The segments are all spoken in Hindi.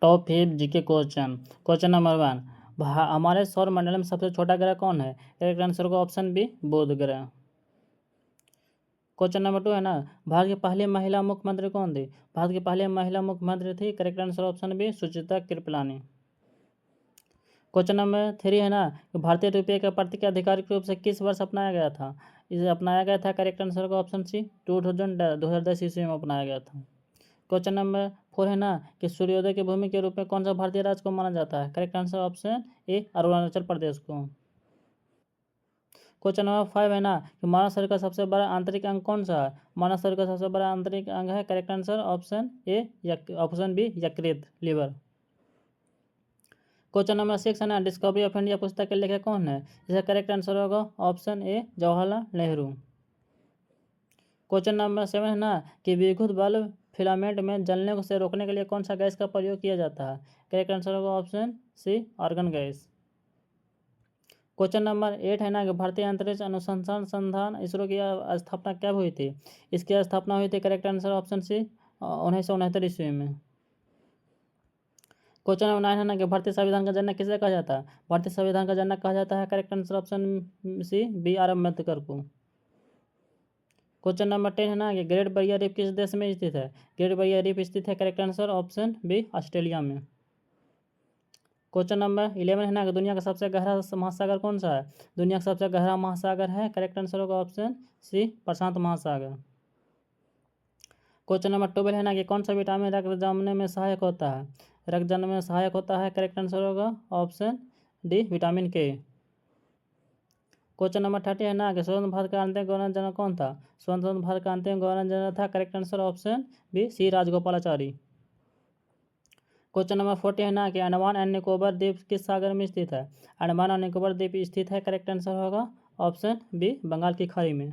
Top 5 GK question. Question number 1, हमारे सौर मंडल में सबसे छोटा ग्रह कौन है? करेक्ट आंसर होगा ऑप्शन बी, बुध ग्रह। क्वेश्चन नंबर 2 है ना, भारत की पहली महिला मुख्यमंत्री कौन थी? भारत की पहली महिला मुख्यमंत्री थी, correct answer option B, Suchitra Kripalani. Question number 3 है ना, कि भारतीय रुपये का प्रतीक आधिकारिक रूप से किस वर्ष अपनाया गया था? इसे अपनाया गया था, करेक्ट आंसर होगा ऑप्शन सी, 2010 ईस्वी में अपनाया गया था। क्वेश्चन नंबर 4 है ना, कि सूर्योदय की भूमि के रूप में कौन सा भारतीय राज्य को माना जाता है? Correct answer option A, Arunachal Pradesh को। क्वेश्चन नंबर 5 है ना, कि मानव शरीर का सबसे बड़ा आंतरिक अंग कौन सा है? मानव शरीर का सबसे बड़ा आंतरिक अंग है, correct answer option A, option B, यकृत, लिवर। क्वेश्चन नंबर 6 है ना, डिस्कवरी ऑफ इंडिया पुस्तक के लेखक कौन है? इसका करेक्ट आंसर होगा ऑप्शन ए, जवाहरलाल नेहरू। क्वेश्चन नंबर 7 है ना, कि विद्युत बल्ब फिलामेंट में जलने से रोकने के लिए कौन सा गैस का प्रयोग किया जाता है? करेक्ट आंसर होगा option C, argon gas. Question number 8 है ना, कि भारतीय अंतरिक्ष अनुसंधान संस्थान इसरो की स्थापना कब हुई थी? इसकी स्थापना हुई थी, करेक्ट आंसर ऑप्शन सी, 1969 ईस्वी में। क्वेश्चन नंबर 9 है ना, कि भारतीय संविधान का जनक किसे कहा जाता है? भारतीय संविधान का जनक कहा जाता है, correct answer option C, B R Ambedkar को। क्वेश्चन नंबर 10 है ना, कि ग्रेट बैरियर रीफ किस देश में स्थित है? ग्रेट बैरियर रीफ स्थित है, correct answer option B, Australia में। क्वेश्चन नंबर 11 है ना, कि दुनिया का सबसे गहरा महासागर कौन सा है? दुनिया का सबसे गहरा महासागर है, करेक्ट आंसर होगा ऑप्शन सी, प्रशांत महासागर। क्वेश्चन नंबर 12 है ना, कि कौन सा विटामिन रक्त जमने में सहायक होता है? रक्त जमने में सहायक होता है, करेक्ट आंसर होगा ऑप्शन डी, विटामिन के। क्वेश्चन नंबर 30 है ना, कि स्वतंत्र भारत का अंतिम गवर्नर जनरल कौन था? स्वतंत्र भारत का अंतिम गवर्नर जनरल था, करेक्ट आंसर ऑप्शन बी, सी राजगोपालाचारी। क्वेश्चन नंबर 40 है ना, कि अंडमान एंड निकोबार द्वीप किस सागर में स्थित है? अंडमान और निकोबार द्वीप स्थित है, करेक्ट आंसर होगा ऑप्शन बी, बंगाल की खाड़ी में।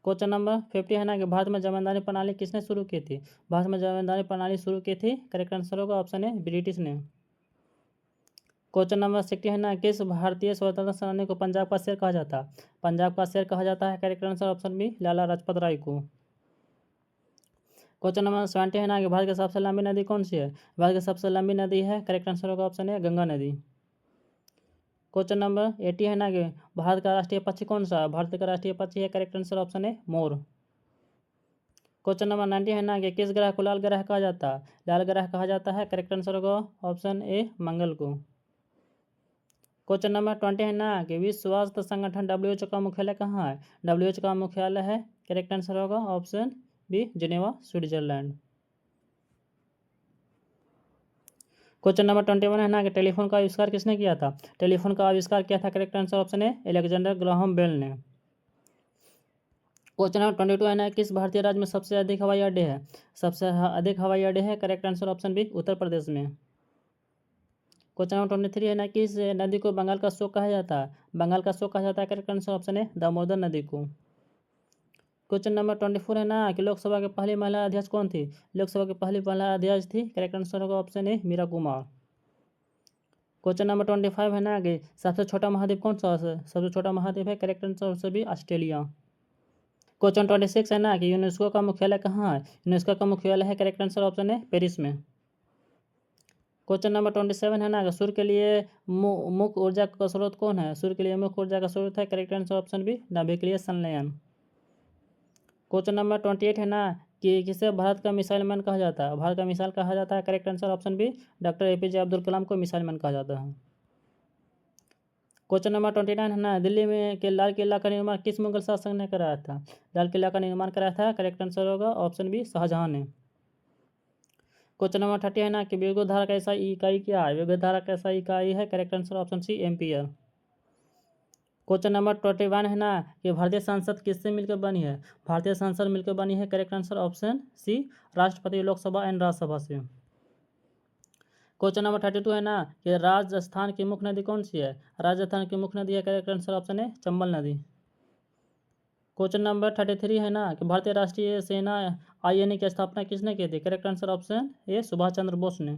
क्वेश्चन नंबर 50 है ना, कि भारत में जमींदारी प्रणाली किसने शुरू की थी? भारत में जमींदारी प्रणाली शुरू की थी, करेक्ट आंसर होगा ऑप्शन ए, ब्रिटिश ने। क्वेश्चन नंबर 60 है ना, किस भारतीय स्वतंत्रता सेनानी को पंजाब का शेर कहा जाता है? पंजाब का शेर कहा जाता है, correct answer option B, Lala Lajpat Rai को। क्वेश्चन नंबर 70 है ना, कि भारत की सबसे लंबी नदी कौन सी है? भारत की सबसे लंबी नदी है, करेक्ट आंसर होगा ऑप्शन ए, गंगा नदी। क्वेश्चन नंबर 80 है ना, कि भारत का राष्ट्रीय पक्षी कौन सा है? भारत का राष्ट्रीय पक्षी है, करेक्ट आंसर ऑप्शन ए, मोर। क्वेश्चन नंबर 90 है ना, कि किस ग्रह को लाल ग्रह कहा जाता है? लाल ग्रह कहा जाता है, करेक्ट आंसर होगा ऑप्शन ए, मंगल को। क्वेश्चन नंबर 20 है ना, कि विश्व स्वास्थ्य संगठन WHO का मुख्यालय कहाँ है? WHO का मुख्यालय है, करेक्ट आंसर होगा option B, Geneva, Switzerland. Question number 21 है ना, कि टेलीफोन का आविष्कार किसने किया था? टेलीफोन का आविष्कार किया था, correct answer option A, Alexander Graham Bell ने। क्वेश्चन नंबर 22 है ना, किस भारतीय राज्य में सबसे अधिक हवाई अड्डे हैं? सबसे अधिक हवाई अड्डे हैं, correct answer option B, Uttar Pradesh में। क्वेश्चन नंबर 23 है ना, किस नदी को बंगाल का शोक कहा जाता है? बंगाल का शोक कहा जाता है, करेक्ट आंसर ऑप्शन है, दामोदर नदी को। क्वेश्चन नंबर 24 है ना, कि लोकसभा की पहली महिला अध्यक्ष कौन थी? लोकसभा की पहली महिला अध्यक्ष थी, करेक्ट आंसर होगा option A, Meira Kumar. Question number 25 है ना, कि सबसे छोटा महाद्वीप कौन सा है? सबसे छोटा महाद्वीप है, correct answer option B, Australia. Question 26 है ना, कि यूनेस्को का मुख्यालय कहाँ है? यूनेस्को का मुख्यालय है, करेक्ट आंसर ऑप्शन है, पेरिस में। क्वेश्चन नंबर 27 है ना, कि सूर्य के लिए मुख्य ऊर्जा का स्रोत कौन है? सूर्य के लिए मुख्य ऊर्जा का स्रोत है, करेक्ट आंसर ऑप्शन बी, नाभिकीय संलयन। क्वेश्चन नंबर 28 है ना, कि किसे भारत का मिसाइल मैन कहा जाता है? भारत का मिसाइल कहा जाता है, correct answer option B, doctor APJ Abdul Kalam को मिसाइल मैन कहा जाता है। क्वेश्चन नंबर 29 है ना, दिल्ली में के लाल किला का निर्माण किस मुगल शासक ने कराया था? लाल किला का निर्माण कराया था, करेक्ट आंसर होगा ऑप्शन बी, शाहजहां ने। क्वेश्चन नंबर 30 है ना, कि विद्युत धारा का ऐसा इकाई क्या है? विद्युत धारा का ऐसा इकाई है, correct answer option C, ampere. Question number 21 है ना, कि भारतीय संसद किससे मिलकर बनी है? भारतीय संसद मिलकर बनी है, करेक्ट आंसर ऑप्शन सी, राष्ट्रपति, लोकसभा एंड राज्यसभा से। क्वेश्चन नंबर 32 है ना, कि राजस्थान की मुख्य नदी कौन सी है? राजस्थान की मुख्य नदी है, करेक्ट आंसर ऑप्शन है, चंबल नदी। क्वेश्चन नंबर 33 है ना, कि भारतीय राष्ट्रीय सेना INA की स्थापना किसने की थी? Correct answer option A, Subhash Chandra Bose ने।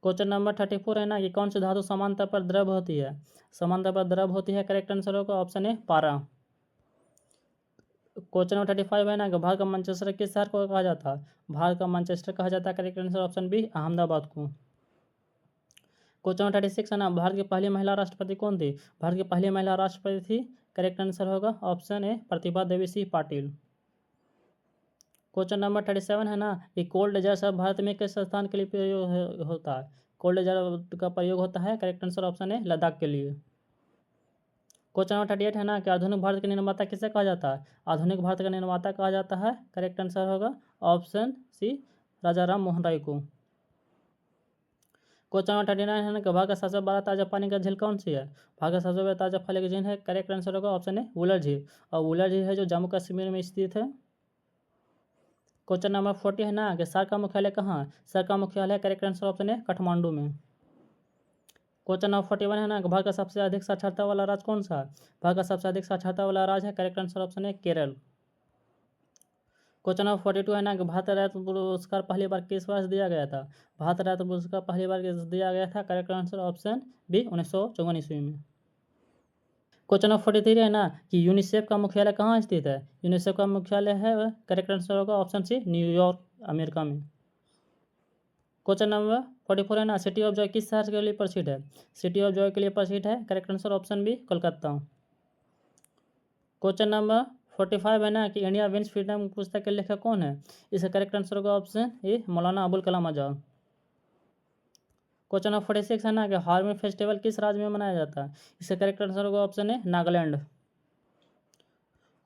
क्वेश्चन नंबर 34 है ना, कि कौन सी धातु समांतर पर द्रव होती है? समांतर पर द्रव होती है, करेक्ट आंसर होगा ऑप्शन ए, पारा। क्वेश्चन नंबर 35 है ना कि भारत का मैनचेस्टर किस शहर को कहा जाता है? भारत का मैनचेस्टर कहा जाता है। Correct answer option B Ahmedabad को। क्वेश्चन नंबर 36 है ना, भारत की पहली महिला राष्ट्रपति कौन थी? भारत की पहली महिला राष्ट्रपति थी। करेक्ट आंसर होगा ऑप्शन ए प्रतिभा देवी सिंह पाटिल। क्वेश्चन नंबर 37 है ना कि कोल्ड डेजर्ट शब्द भारत में किस स्थान के लिए प्रयोग होता है? कोल्ड डेजर्ट का प्रयोग होता है। करेक्ट आंसर ऑप्शन ए लद्दाख के लिए। क्वेश्चन नंबर 38 है ना कि आधुनिक भारत के निर्माता किसे कहा जाता है? आधुनिक भारत का निर्माता कहा जाता है। करेक्ट आंसर होगा ऑप्शन सी राजा राम मोहन राय को। क्वेश्चन नंबर 39 है ना कि भारत का सबसे बड़ा ताजा पानी का झील कौन सी है? भारत का सबसे बड़ा ताजा पानी का झील है। करेक्ट आंसर होगा ऑप्शन ए वुलर झील, और वुलर झील है जो जम्मू कश्मीर में स्थित है। क्वेश्चन नंबर 40 है ना कि सार्क का मुख्यालय कहाँ है? सार्क का मुख्यालय करेक्ट आंसर ऑप्शन है काठमांडू में। क्वेश्चन नंबर 41 है ना कि भारत का सबसे अधिक साक्षरता वाला राज्य कौन सा है? भारत का सबसे अधिक साक्षरता वाला राज्य है। करेक्ट आंसर ऑप्शन है केरल। क्वेश्चन नंबर 42 है ना कि भारत रत्न पुरस्कार पहली बार किस वर्ष दिया गया था? भारत रत्न पुरस्कार पहली बार दिया गया था। करेक्ट आंसर ऑप्शन बी 1954 ईस्वी में। क्वेश्चन नंबर 43 है ना कि यूनिसेफ का मुख्यालय कहाँ स्थित है? यूनिसेफ का मुख्यालय है। करेक्ट आंसर होगा ऑप्शन सी न्यूयॉर्क अमेरिका में। क्वेश्चन नंबर 44 है ना, सिटी ऑफ जॉय किस शहर के लिए प्रसिद्ध है? सिटी ऑफ जॉय के लिए प्रसिद्ध है। Correct answer option B Kolkata. Question number 45 है ना कि इंडिया विंस फ्रीडम पुस्तक के लेखक कौन है? इसका करेक्ट आंसर होगा ऑप्शन ए मौलाना अबुल कलाम आजाद। क्वेश्चन नंबर 46 है ना कि हार्मोन फेस्टिवल किस राज्य में मनाया जाता है? इसका करेक्ट आंसर होगा ऑप्शन ए नागालैंड।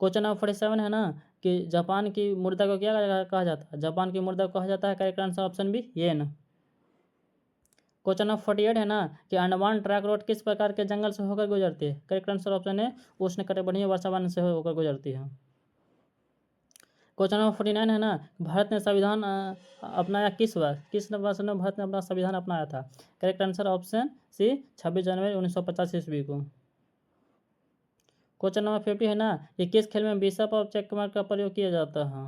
क्वेश्चन नंबर 47 है ना कि जापान की मुद्रा को क्या कहा जाता है? जापान की मुद्रा को कहा जाता है। करेक्ट आंसर ऑप्शन बी येन। क्वेश्चन नंबर 48 है ना कि अंडमान ट्रैक रोड किस प्रकार के जंगल से होकर गुजरती है? करेक्ट आंसर ऑप्शन है उष्णकटिबंधीय वर्षावन से होकर गुजरती है। क्वेश्चन नंबर 49 है ना, भारत ने संविधान अपनाया किस वर्ष में भारत ने अपना संविधान अपनाया था? करेक्ट आंसर ऑप्शन सी 26 जनवरी 1950 ईस्वी को। क्वेश्चन नंबर 50 है ना कि किस खेल में बिशप ऑफ चेकमेट का प्रयोग किया जाता है?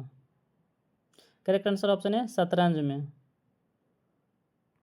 करेक्ट आंसर ऑप्शन है शतरंज में।